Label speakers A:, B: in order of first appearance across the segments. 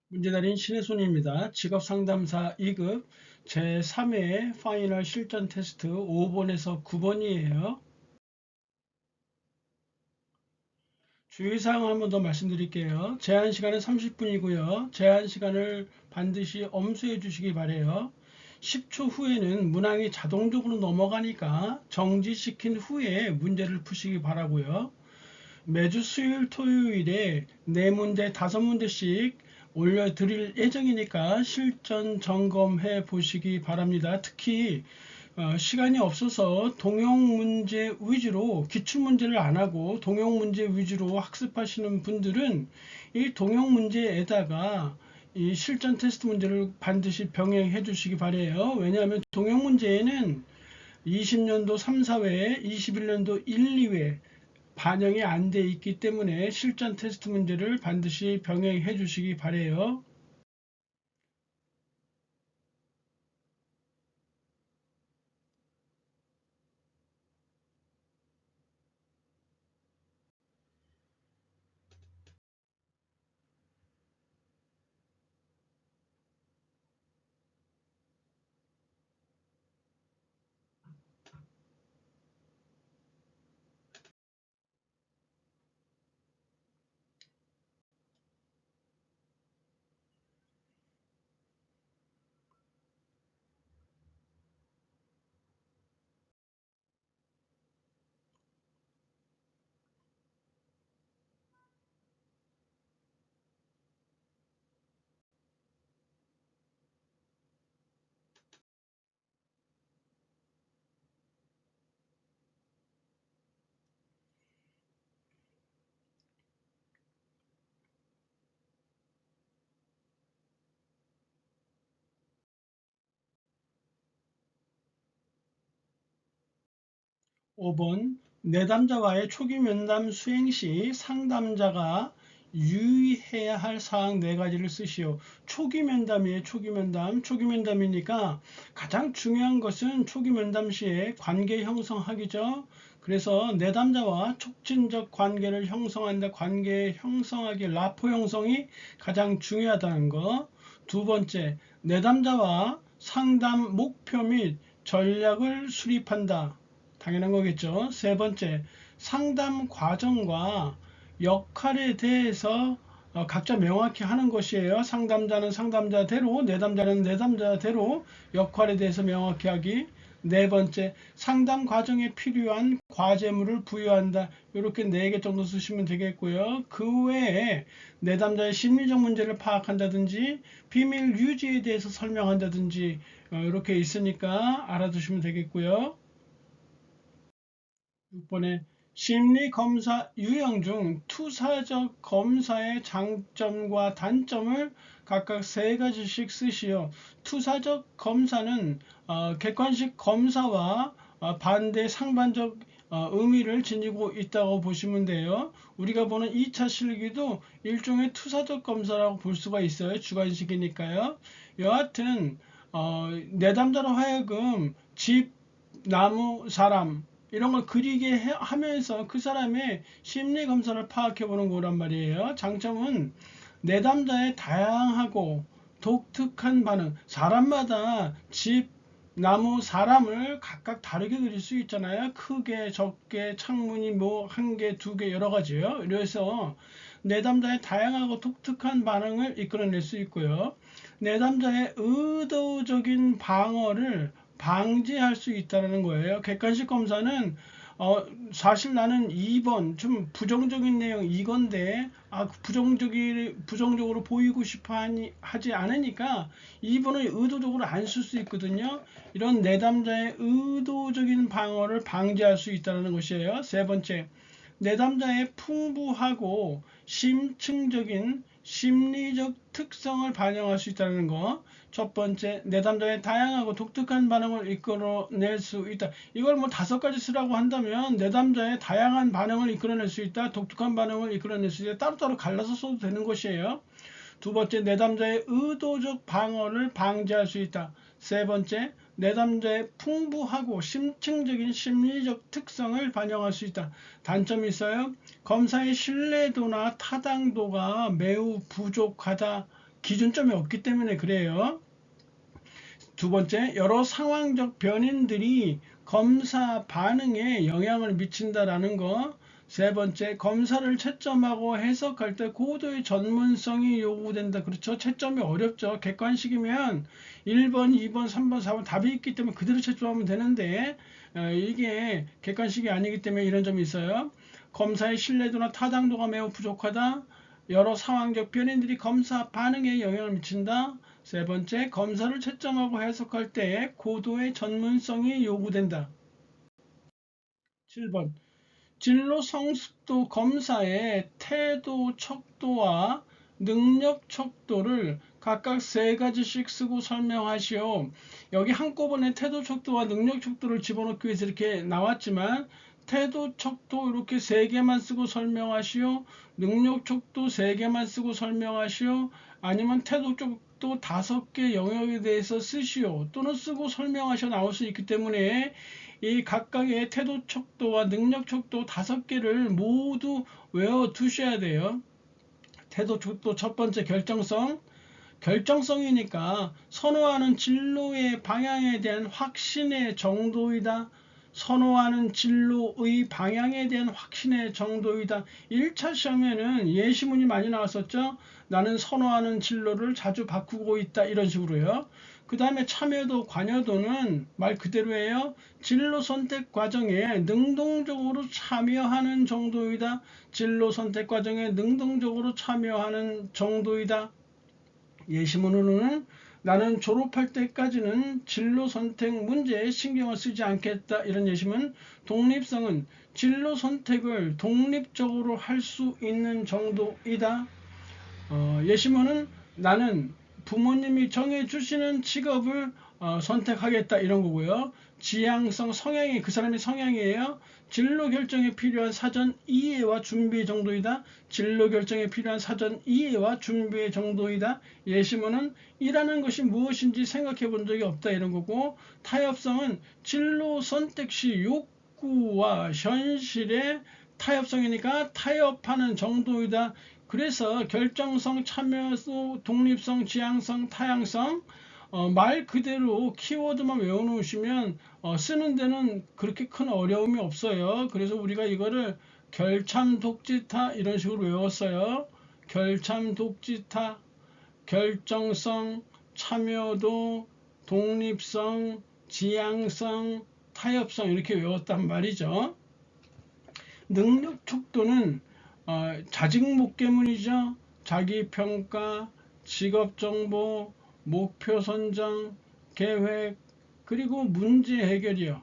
A: 문제 달인 신혜손입니다. 직업상담사 2급 제3회 파이널 실전 테스트 5번에서 9번이에요. 주의사항 한 번 더 말씀드릴게요. 제한 시간은 30분이고요. 제한 시간을 반드시 엄수해 주시기 바래요. 10초 후에는 문항이 자동적으로 넘어가니까 정지시킨 후에 문제를 푸시기 바라고요. 매주 수요일 토요일에 4문제 5문제씩 올려드릴 예정이니까 실전 점검해 보시기 바랍니다. 특히 시간이 없어서 동영 문제 위주로 기출문제를 안 하고 동영 문제 위주로 학습하시는 분들은 이 동영 문제에다가 이 실전 테스트 문제를 반드시 병행해 주시기 바래요. 왜냐하면 동영 문제에는 20년도 3, 4회, 21년도 1, 2회 반영이 안 돼 있기 때문에 실전 테스트 문제를 반드시 병행해 주시기 바래요. 5번 내담자와의 초기 면담 수행 시 상담자가 유의해야 할 사항 4가지를 쓰시오. 초기 면담이에요. 초기 면담. 초기 면담이니까 가장 중요한 것은 초기 면담 시에 관계 형성하기죠. 그래서 내담자와 촉진적 관계를 형성한다. 관계 형성하기, 라포 형성이 가장 중요하다는 거. 두 번째, 내담자와 상담 목표 및 전략을 수립한다. 당연한 거겠죠. 세 번째, 상담 과정과 역할에 대해서 각자 명확히 하는 것이에요. 상담자는 상담자대로, 내담자는 내담자대로 역할에 대해서 명확히 하기. 네 번째, 상담 과정에 필요한 과제물을 부여한다. 이렇게 4개 정도 쓰시면 되겠고요. 그 외에 내담자의 심리적 문제를 파악한다든지 비밀 유지에 대해서 설명한다든지 이렇게 있으니까 알아두시면 되겠고요. 6번에 심리검사 유형 중 투사적 검사의 장점과 단점을 각각 3가지씩 쓰시오. 투사적 검사는 객관식 검사와 반대 상반적 의미를 지니고 있다고 보시면 돼요. 우리가 보는 2차 실기도 일종의 투사적 검사라고 볼 수가 있어요. 주관식이니까요. 여하튼 내담자로 하여금 집, 나무, 사람 이런 걸 그리게 하면서 그 사람의 심리 검사를 파악해 보는 거란 말이에요. 장점은 내담자의 다양하고 독특한 반응. 사람마다 집, 나무, 사람을 각각 다르게 그릴 수 있잖아요. 크게, 적게, 창문이 뭐 한 개, 두 개 여러 가지요. 그래서 내담자의 다양하고 독특한 반응을 이끌어낼 수 있고요. 내담자의 의도적인 방어를 방지할 수 있다는 거예요. 객관식 검사는 사실 나는 2번 좀 부정적인 내용 이건데 부정적으로 보이고 싶어 하지 않으니까 2번을 의도적으로 안 쓸 수 있거든요. 이런 내담자의 의도적인 방어를 방지할 수 있다는 것이에요. 세 번째, 내담자의 풍부하고 심층적인 심리적 특성을 반영할 수 있다는 거. 첫 번째, 내담자의 다양하고 독특한 반응을 이끌어낼 수 있다. 이걸 뭐 5가지 쓰라고 한다면 내담자의 다양한 반응을 이끌어낼 수 있다. 독특한 반응을 이끌어낼 수 있다. 따로따로 갈라서 써도 되는 것이에요. 두 번째, 내담자의 의도적 방어를 방지할 수 있다. 세 번째, 내담자의 풍부하고 심층적인 심리적 특성을 반영할 수 있다. 단점이 있어요. 검사의 신뢰도나 타당도가 매우 부족하다. 기준점이 없기 때문에 그래요. 두 번째, 여러 상황적 변인들이 검사 반응에 영향을 미친다라는 거. 세 번째, 검사를 채점하고 해석할 때 고도의 전문성이 요구된다. 그렇죠. 채점이 어렵죠. 객관식이면 1번, 2번, 3번, 4번 답이 있기 때문에 그대로 채점하면 되는데 이게 객관식이 아니기 때문에 이런 점이 있어요. 검사의 신뢰도나 타당도가 매우 부족하다. 여러 상황적 변인들이 검사 반응에 영향을 미친다. 세 번째, 검사를 채점하고 해석할 때 고도의 전문성이 요구된다. 7번, 진로 성숙도 검사의 태도 척도와 능력 척도를 각각 세 가지씩 쓰고 설명하시오. 여기 한꺼번에 태도 척도와 능력 척도를 집어넣기 위해서 이렇게 나왔지만 태도 척도 이렇게 세 개만 쓰고 설명하시오. 능력 척도 세 개만 쓰고 설명하시오. 아니면 태도 척도 5개 영역에 대해서 쓰시오. 또는 쓰고 설명하셔 나올 수 있기 때문에 이 각각의 태도 척도와 능력 척도 5개를 모두 외워 두셔야 돼요. 태도 척도 첫 번째 결정성. 결정성이니까 선호하는 진로의 방향에 대한 확신의 정도이다. 선호하는 진로의 방향에 대한 확신의 정도이다. 1차 시험에는 예시문이 많이 나왔었죠. 나는 선호하는 진로를 자주 바꾸고 있다. 이런 식으로요. 그 다음에 참여도, 관여도는 말 그대로예요. 진로 선택 과정에 능동적으로 참여하는 정도이다. 진로 선택 과정에 능동적으로 참여하는 정도이다. 예시문으로는 나는 졸업할 때까지는 진로 선택 문제에 신경을 쓰지 않겠다. 이런 예시문. 독립성은 진로 선택을 독립적으로 할 수 있는 정도이다. 예시문은 나는 부모님이 정해주시는 직업을 선택하겠다. 이런 거고요. 지향성, 성향이 그 사람의 성향이에요. 진로 결정에 필요한 사전 이해와 준비 정도이다. 진로 결정에 필요한 사전 이해와 준비 정도이다. 예시문은 일하는 것이 무엇인지 생각해 본 적이 없다. 이런 거고, 타협성은 진로 선택 시 욕구와 현실의 타협성이니까 타협하는 정도이다. 그래서 결정성, 참여도, 독립성, 지향성, 타향성 말 그대로 키워드만 외워놓으시면 쓰는 데는 그렇게 큰 어려움이 없어요. 그래서 우리가 이거를 결참독지타 이런 식으로 외웠어요. 결참독지타, 결정성, 참여도, 독립성, 지향성, 타협성 이렇게 외웠단 말이죠. 능력 척도는 자직목계문이죠. 자기평가, 직업정보, 목표 선정, 계획, 그리고 문제 해결이요.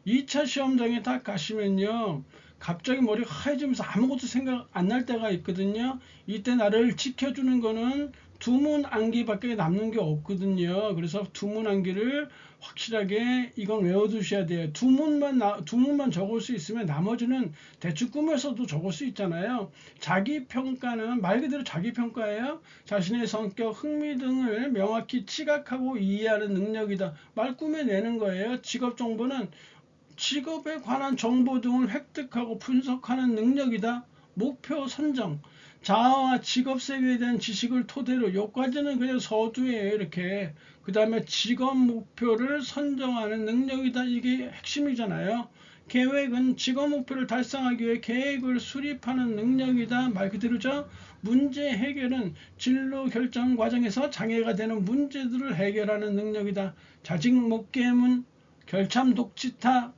A: 2차 시험장에 딱 가시면요. 갑자기 머리가 하얘지면서 아무것도 생각 안 날 때가 있거든요. 이때 나를 지켜주는 거는 두문 암기밖에 남는 게 없거든요. 그래서 두문 암기를 확실하게 이건 외워두셔야 돼요. 두문만 적을 수 있으면 나머지는 대충 꾸며서도 적을 수 있잖아요. 자기평가는 말 그대로 자기평가예요. 자신의 성격, 흥미 등을 명확히 지각하고 이해하는 능력이다. 말 꾸며내는 거예요. 직업정보는 직업에 관한 정보 등을 획득하고 분석하는 능력이다. 목표 선정. 자아와 직업 세계에 대한 지식을 토대로 여기까지는 그냥 서두에 이렇게 그 다음에 직업 목표를 선정하는 능력이다. 이게 핵심이잖아요. 계획은 직업 목표를 달성하기 위해 계획을 수립하는 능력이다. 말 그대로죠. 문제 해결은 진로 결정 과정에서 장애가 되는 문제들을 해결하는 능력이다. 자직목계문, 결참독지타.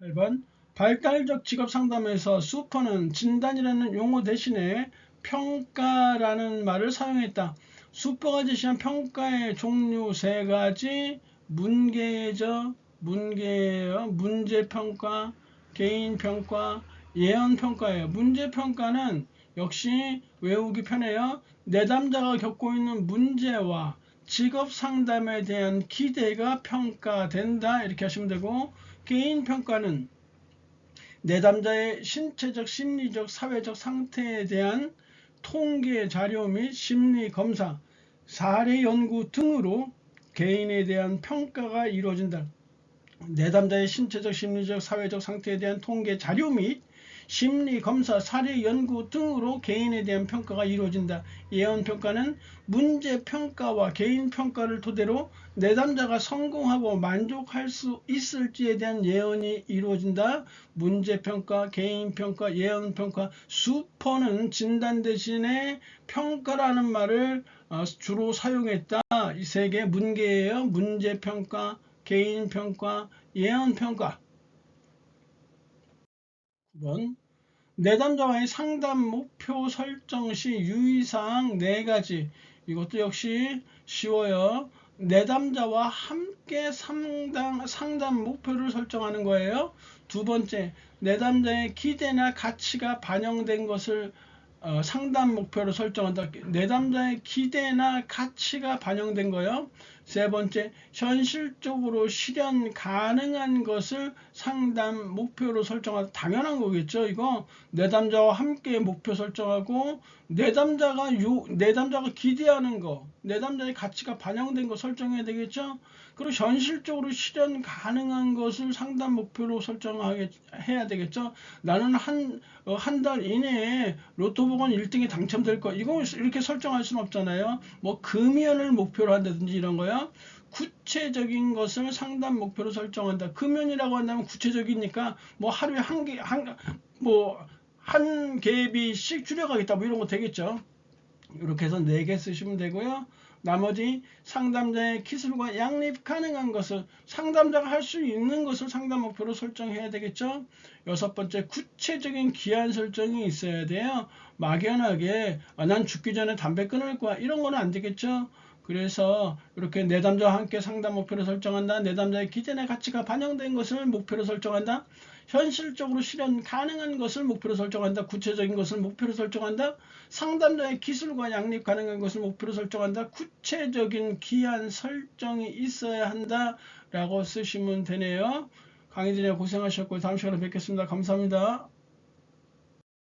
A: 8번 발달적 직업 상담에서 수퍼는 진단이라는 용어 대신에 평가라는 말을 사용했다. 수퍼가 제시한 평가의 종류 세 가지. 문계적, 문제평가, 개인평가, 예언평가예요. 문제평가는 역시 외우기 편해요. 내담자가 겪고 있는 문제와 직업 상담에 대한 기대가 평가된다. 이렇게 하시면 되고, 개인 평가는 내담자의 신체적, 심리적, 사회적 상태에 대한 통계 자료 및 심리 검사, 사례 연구 등으로 개인에 대한 평가가 이루어진다. 내담자의 신체적, 심리적, 사회적 상태에 대한 통계 자료 및 심리, 검사, 사례, 연구 등으로 개인에 대한 평가가 이루어진다. 예언 평가는 문제 평가와 개인 평가를 토대로 내담자가 성공하고 만족할 수 있을지에 대한 예언이 이루어진다. 문제 평가, 개인 평가, 예언 평가. 수퍼는 진단 대신에 평가라는 말을 주로 사용했다. 이 세 개 문계예요. 문제 평가, 개인 평가, 예언 평가. 9번. 내담자와의 상담 목표 설정 시 유의사항 4가지. 이것도 역시 쉬워요. 내담자와 함께 상담 목표를 설정하는 거예요. 두 번째, 내담자의 기대나 가치가 반영된 것을 상담 목표로 설정한다. 내담자의 기대나 가치가 반영된 거요. 세 번째, 현실적으로 실현 가능한 것을 상담 목표로 설정한다. 당연한 거겠죠. 이거 내담자와 함께 목표 설정하고 내담자가 기대하는 거, 내담자의 가치가 반영된 거 설정해야 되겠죠. 그리고 현실적으로 실현 가능한 것을 상담 목표로 설정해야 되겠죠. 나는 한 달 이내에 로또 복권 1등에 당첨될 거. 이거 이렇게 설정할 수는 없잖아요. 뭐 금연을 목표로 한다든지 이런 거요. 구체적인 것을 상담 목표로 설정한다. 금연이라고 한다면 구체적이니까 뭐 하루에 한 개비씩 줄여가겠다. 뭐 이런 거 되겠죠. 이렇게 해서 4개 쓰시면 되고요. 나머지 상담자의 기술과 양립 가능한 것을 상담자가 할 수 있는 것을 상담 목표로 설정해야 되겠죠. 6번째, 구체적인 기한 설정이 있어야 돼요. 막연하게 난 죽기 전에 담배 끊을 거야 이런 거는 안 되겠죠. 그래서 이렇게 내담자와 함께 상담 목표를 설정한다. 내담자의 기대나 가치가 반영된 것을 목표로 설정한다. 현실적으로 실현 가능한 것을 목표로 설정한다. 구체적인 것을 목표로 설정한다. 상담자의 기술과 양립 가능한 것을 목표로 설정한다. 구체적인 기한 설정이 있어야 한다 라고 쓰시면 되네요. 강의 진행 고생하셨고 다음 시간에 뵙겠습니다. 감사합니다.